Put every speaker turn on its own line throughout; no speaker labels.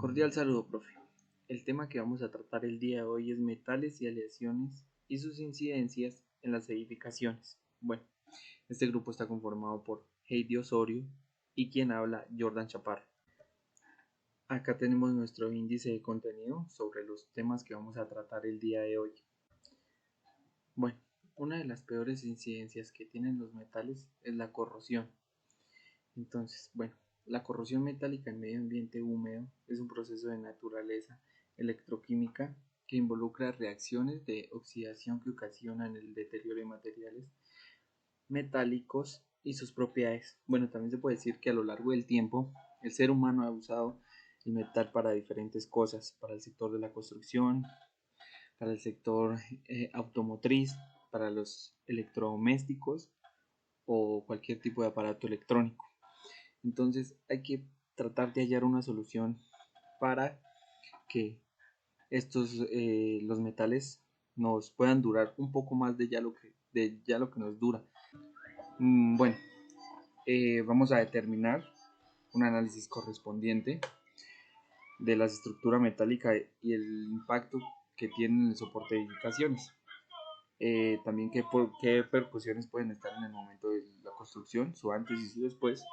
Cordial saludo, profe. El tema que vamos a tratar el día de hoy es metales y aleaciones y sus incidencias en las edificaciones. Bueno, este grupo está conformado por Heidi Osorio y quien habla, Jordan Chaparro. Acá tenemos nuestro índice de contenido sobre los temas que vamos a tratar el día de hoy. Bueno, una de las peores incidencias que tienen los metales es la corrosión. Entonces, bueno, la corrosión metálica en medio ambiente húmedo es un proceso de naturaleza electroquímica que involucra reacciones de oxidación que ocasionan el deterioro de materiales metálicos y sus propiedades. Bueno, también se puede decir que a lo largo del tiempo el ser humano ha usado el metal para diferentes cosas, para el sector de la construcción, para el sector automotriz, para los electrodomésticos o cualquier tipo de aparato electrónico. Entonces hay que tratar de hallar una solución para que los metales nos puedan durar un poco más de ya lo que nos dura. Bueno, vamos a determinar un análisis correspondiente de la estructura metálica y el impacto que tiene en el soporte de edificaciones. También qué percusiones pueden estar en el momento de la construcción, su antes y su después.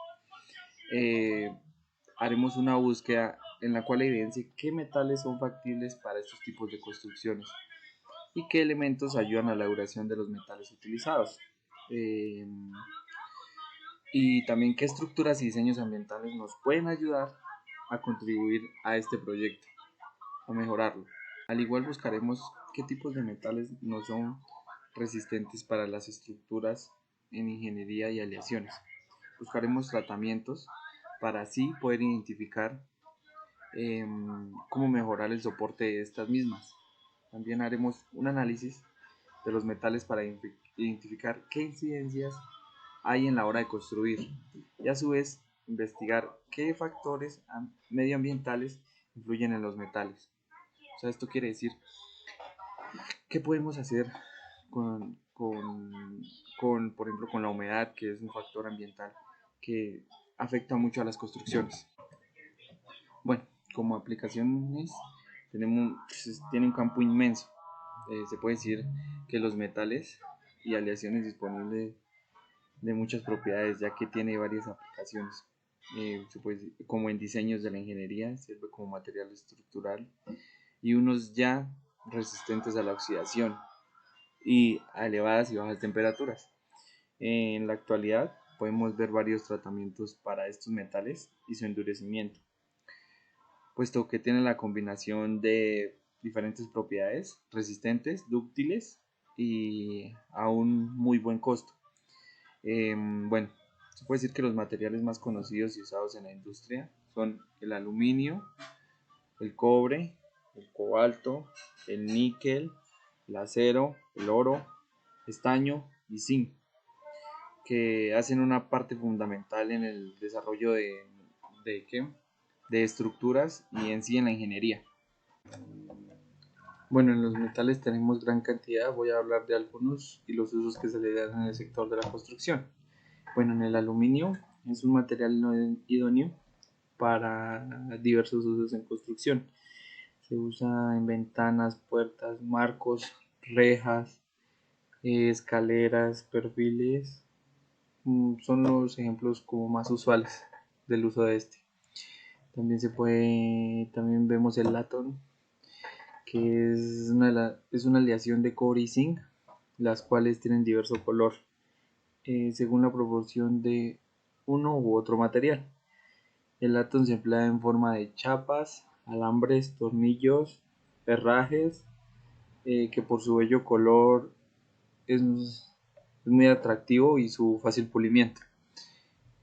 Haremos una búsqueda en la cual evidencie qué metales son factibles para estos tipos de construcciones y qué elementos ayudan a la duración de los metales utilizados. Y también qué estructuras y diseños ambientales nos pueden ayudar a contribuir a este proyecto, a mejorarlo. Al igual buscaremos qué tipos de metales no son resistentes para las estructuras en ingeniería y aleaciones. Buscaremos tratamientos para así poder identificar cómo mejorar el soporte de estas mismas. También haremos un análisis de los metales para identificar qué incidencias hay en la hora de construir y a su vez investigar qué factores medioambientales influyen en los metales. O sea, esto quiere decir qué podemos hacer por ejemplo, con la humedad, que es un factor ambiental que afecta mucho a las construcciones. Bueno, como aplicaciones tiene un campo inmenso. Se puede decir que los metales y aleaciones disponibles de muchas propiedades, ya que tiene varias aplicaciones. Se puede decir, como en diseños de la ingeniería, sirve como material estructural y unos ya resistentes a la oxidación y a elevadas y bajas temperaturas. En la actualidad podemos ver varios tratamientos para estos metales y su endurecimiento, puesto que tienen la combinación de diferentes propiedades resistentes, dúctiles y a un muy buen costo. Bueno, se puede decir que los materiales más conocidos y usados en la industria son el aluminio, el cobre, el cobalto, el níquel, el acero, el oro, estaño y zinc, que hacen una parte fundamental en el desarrollo de estructuras y en sí en la ingeniería. Bueno, en los metales tenemos gran cantidad, voy a hablar de algunos y los usos que se le dan en el sector de la construcción. Bueno, en el aluminio es un material no idóneo para diversos usos en construcción. Se usa en ventanas, puertas, marcos, rejas, escaleras, perfiles. Son los ejemplos como más usuales del uso de este. También vemos el latón, que es una aleación de cobre y zinc, las cuales tienen diverso color, según la proporción de uno u otro material. El latón se emplea en forma de chapas, alambres, tornillos, herrajes, que por su bello color es muy atractivo y su fácil pulimiento.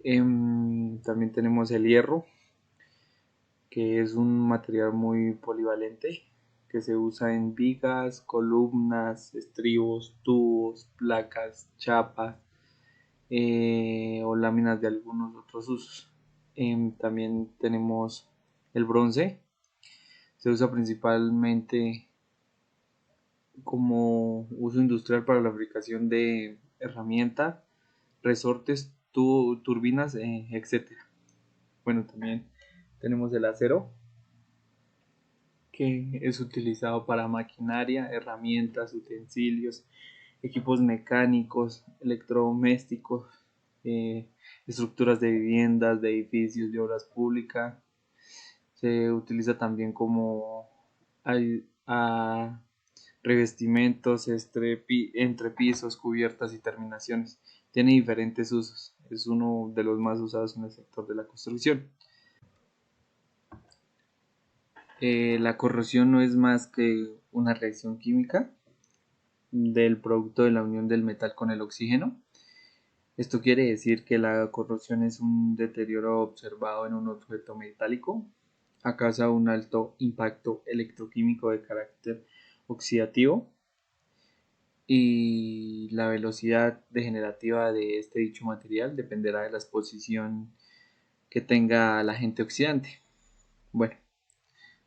También tenemos el hierro, que es un material muy polivalente que se usa en vigas, columnas, estribos, tubos, placas, chapas o láminas de algunos otros usos. También tenemos el bronce, se usa principalmente como uso industrial para la fabricación de herramientas, resortes, turbinas, etc. Bueno, también tenemos el acero, que es utilizado para maquinaria, herramientas, utensilios, equipos mecánicos, electrodomésticos, eh, estructuras de viviendas, de edificios, de obras públicas. Se utiliza también como revestimientos, entrepisos, cubiertas y terminaciones. Tiene diferentes usos. Es uno de los más usados en el sector de la construcción. La corrosión no es más que una reacción química del producto de la unión del metal con el oxígeno. Esto quiere decir que la corrosión es un deterioro observado en un objeto metálico a causa de un alto impacto electroquímico de carácter oxidativo, y la velocidad degenerativa de este dicho material dependerá de la exposición que tenga el agente oxidante. Bueno,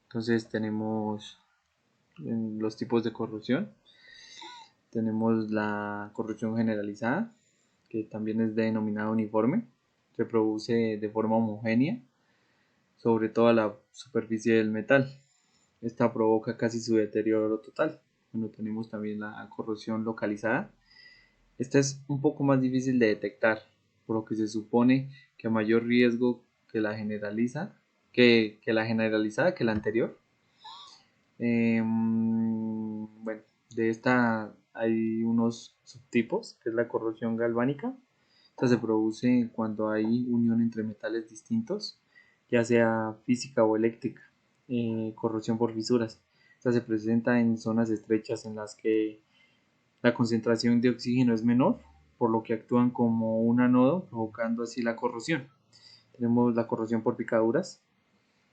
entonces tenemos los tipos de corrosión. Tenemos la corrosión generalizada, que también es denominada uniforme. Se produce de forma homogénea sobre toda la superficie del metal. Esta provoca casi su deterioro total. Bueno, tenemos también la corrosión localizada. Esta es un poco más difícil de detectar, por lo que se supone que a mayor riesgo que la generalizada que la anterior. Bueno, de esta hay unos subtipos, que es la corrosión galvánica. Esta se produce cuando hay unión entre metales distintos, ya sea física o eléctrica. Corrosión por fisuras. Esta se presenta en zonas estrechas en las que la concentración de oxígeno es menor, por lo que actúan como un anodo, provocando así la corrosión. Tenemos la corrosión por picaduras,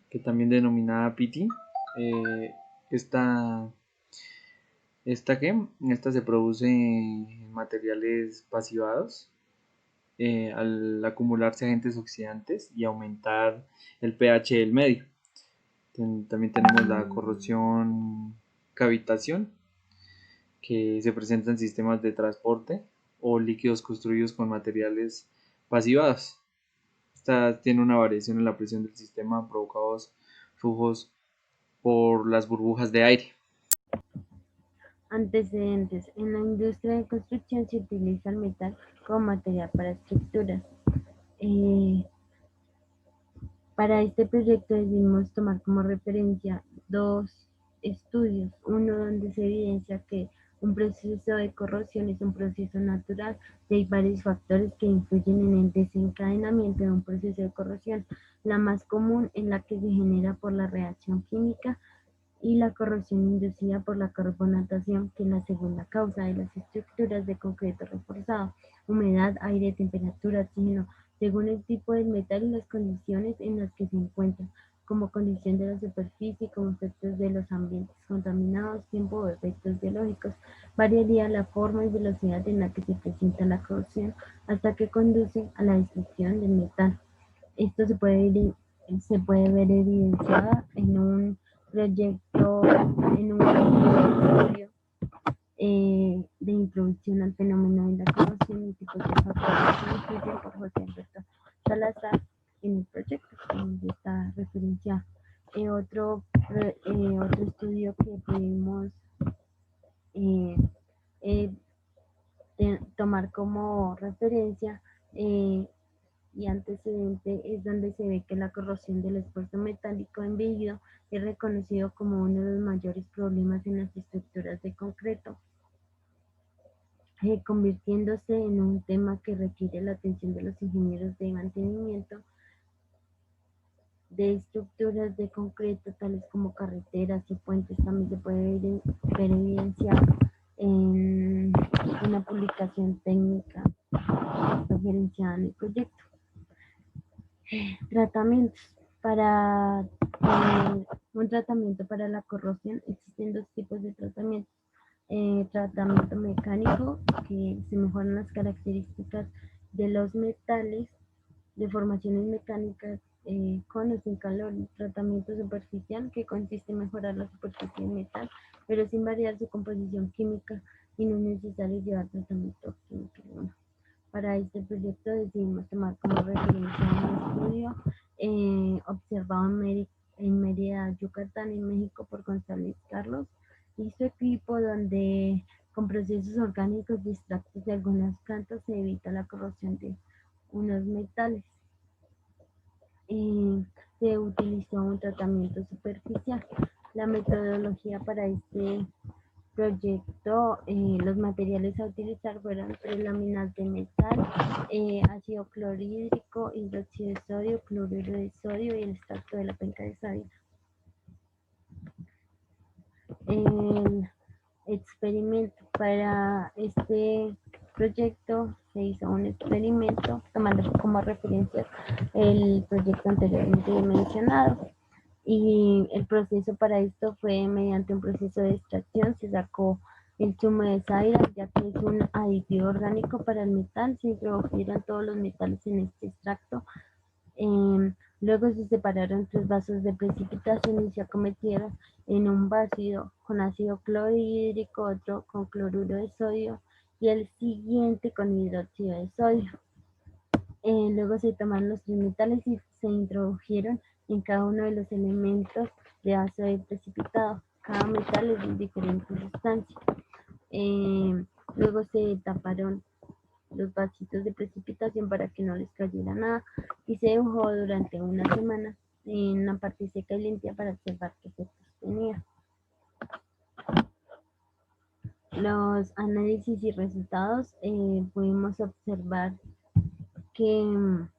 que también denominada pitting. Eh, esta, esta se produce en materiales pasivados, al acumularse agentes oxidantes y aumentar el pH del medio. También tenemos la corrosión cavitación, que se presenta en sistemas de transporte o líquidos construidos con materiales pasivados. Esta tiene una variación en la presión del sistema provocados flujos por las burbujas de aire.
Antecedentes. En la industria de construcción se utiliza el metal como material para estructuras. Eh, para este proyecto decidimos tomar como referencia dos estudios, uno donde se evidencia que un proceso de corrosión es un proceso natural y hay varios factores que influyen en el desencadenamiento de un proceso de corrosión. La más común es la que se genera por la reacción química y la corrosión inducida por la carbonatación, que es la segunda causa de las estructuras de concreto reforzado, humedad, aire, temperatura, oxígeno, según el tipo del metal y las condiciones en las que se encuentra, como condición de la superficie, como efectos de los ambientes contaminados, tiempo o efectos biológicos. Variaría la forma y velocidad en la que se presenta la corrosión hasta que conduce a la destrucción del metal. Esto se puede ver evidenciada en un proyecto, en un estudio de introducción al fenómeno de la corrosión y tipos de factores que influyen por José Alberto Salazar en el proyecto, donde está referenciado. Otro estudio que pudimos eh, eh, tomar como referencia y antecedente es donde se ve que la corrosión del esfuerzo metálico en vidrio es reconocido como uno de los mayores problemas en las estructuras de concreto, convirtiéndose en un tema que requiere la atención de los ingenieros de mantenimiento de estructuras de concreto, tales como carreteras y puentes. También se puede ver evidenciado en una publicación técnica referenciada en el proyecto. Tratamientos. Para un tratamiento para la corrosión existen dos tipos de tratamientos. Tratamiento mecánico, que se mejoran las características de los metales, deformaciones mecánicas con o sin calor. Tratamiento superficial, que consiste en mejorar la superficie del metal, pero sin variar su composición química y no es necesario llevar tratamiento químico alguno. Para este proyecto decidimos tomar como referencia un estudio observado en Mérida, Yucatán, en México, por González Carlos y su equipo, donde con procesos orgánicos de extractos de algunas plantas se evita la corrosión de unos metales. Se utilizó un tratamiento superficial. La metodología para este proyecto, los materiales a utilizar fueron 3 láminas de metal, ácido clorhídrico, hidróxido de sodio, cloruro de sodio y el extracto de la penca de sábila. El experimento para este proyecto se hizo un experimento tomando como referencia el proyecto anteriormente mencionado. Y el proceso para esto fue mediante un proceso de extracción. Se sacó el zumo de sábila, ya que es un aditivo orgánico para el metal. Se introdujeron todos los metales en este extracto. Luego se separaron 3 vasos de precipitación y se acometieron en un vaso con ácido clorhídrico, otro con cloruro de sodio y el siguiente con hidróxido de sodio. Luego se tomaron los 3 metales y se introdujeron en cada uno de los elementos de vaso de precipitado. Cada metal es de diferente sustancia. Luego se taparon los vasitos de precipitación para que no les cayera nada y se dejó durante una semana en una parte seca y limpia para observar qué efectos tenía. Los análisis y resultados, pudimos observar que en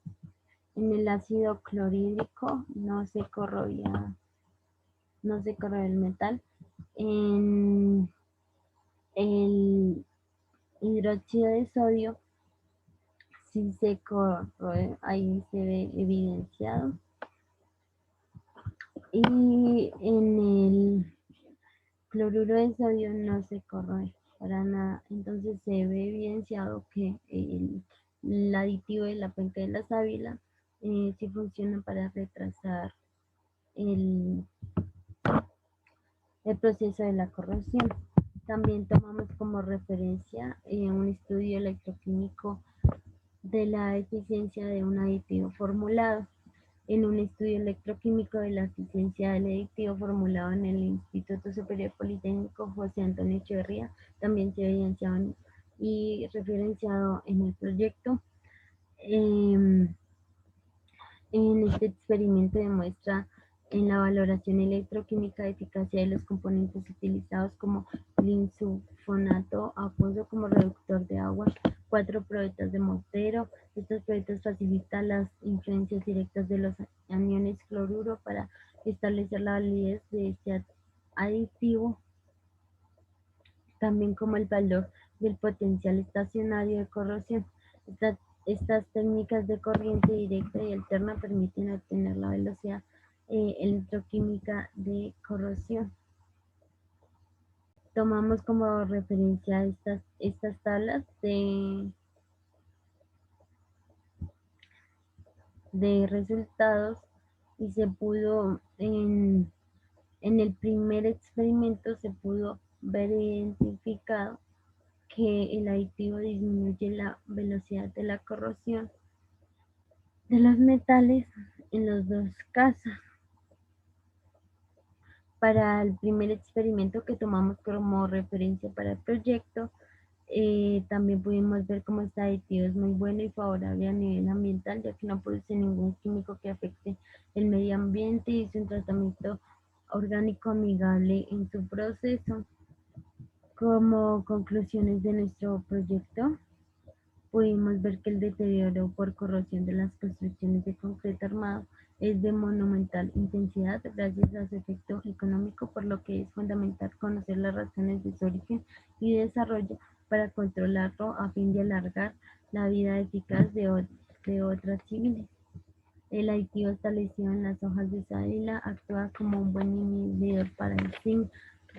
el ácido clorhídrico no se corroía el metal. En el hidróxido de sodio sí se corroe, ahí se ve evidenciado. Y en el cloruro de sodio no se corroe para nada. Entonces se ve evidenciado que el aditivo de la penca de la sábila sí funciona para retrasar el proceso de la corrosión. También tomamos como referencia un estudio electroquímico de la eficiencia de un aditivo formulado. En un estudio electroquímico de la eficiencia del aditivo formulado en el Instituto Superior Politécnico José Antonio Echeverría, también se evidenciado y referenciado en el proyecto. En este experimento demuestra en la valoración electroquímica de eficacia de los componentes utilizados como el insulfonato acuoso como reductor de agua, 4 probetas de Mortero. Estas probetas facilitan las influencias directas de los aniones cloruro para establecer la validez de este aditivo, también como el valor del potencial estacionario de corrosión. Estas técnicas de corriente directa y alterna permiten obtener la velocidad electroquímica de corrosión. Tomamos como referencia estas tablas de resultados y se pudo en el primer experimento se pudo ver identificado que el aditivo disminuye la velocidad de la corrosión de los metales en los 2 casos. Para el primer experimento que tomamos como referencia para el proyecto, también pudimos ver cómo este aditivo es muy bueno y favorable a nivel ambiental, ya que no produce ningún químico que afecte el medio ambiente y es un tratamiento orgánico amigable en su proceso. Como conclusiones de nuestro proyecto, pudimos ver que el deterioro por corrosión de las construcciones de concreto armado es de monumental intensidad gracias a su efecto económico, por lo que es fundamental conocer las razones de su origen y desarrollo para controlarlo a fin de alargar la vida eficaz de otras civiles. El aditivo establecido en las hojas de sábila actúa como un buen inhibidor para el zinc,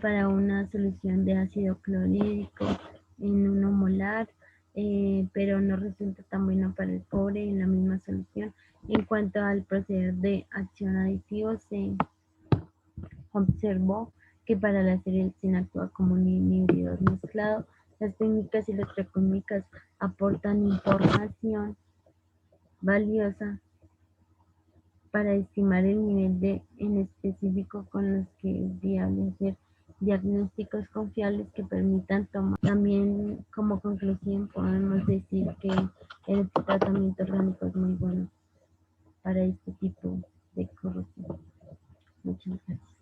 para una solución de ácido clorhídrico en 1 molar, pero no resulta tan bueno para el cobre en la misma solución. En cuanto al proceder de acción aditivo, se observó que para la selección actúa como un inhibidor mezclado. Las técnicas electroquímicas aportan información valiosa para estimar el nivel en específico con los que es viable hacer diagnósticos confiables que permitan tomar. También, como conclusión, podemos decir que el tratamiento orgánico es muy bueno para este tipo de corrosión. Muchas gracias.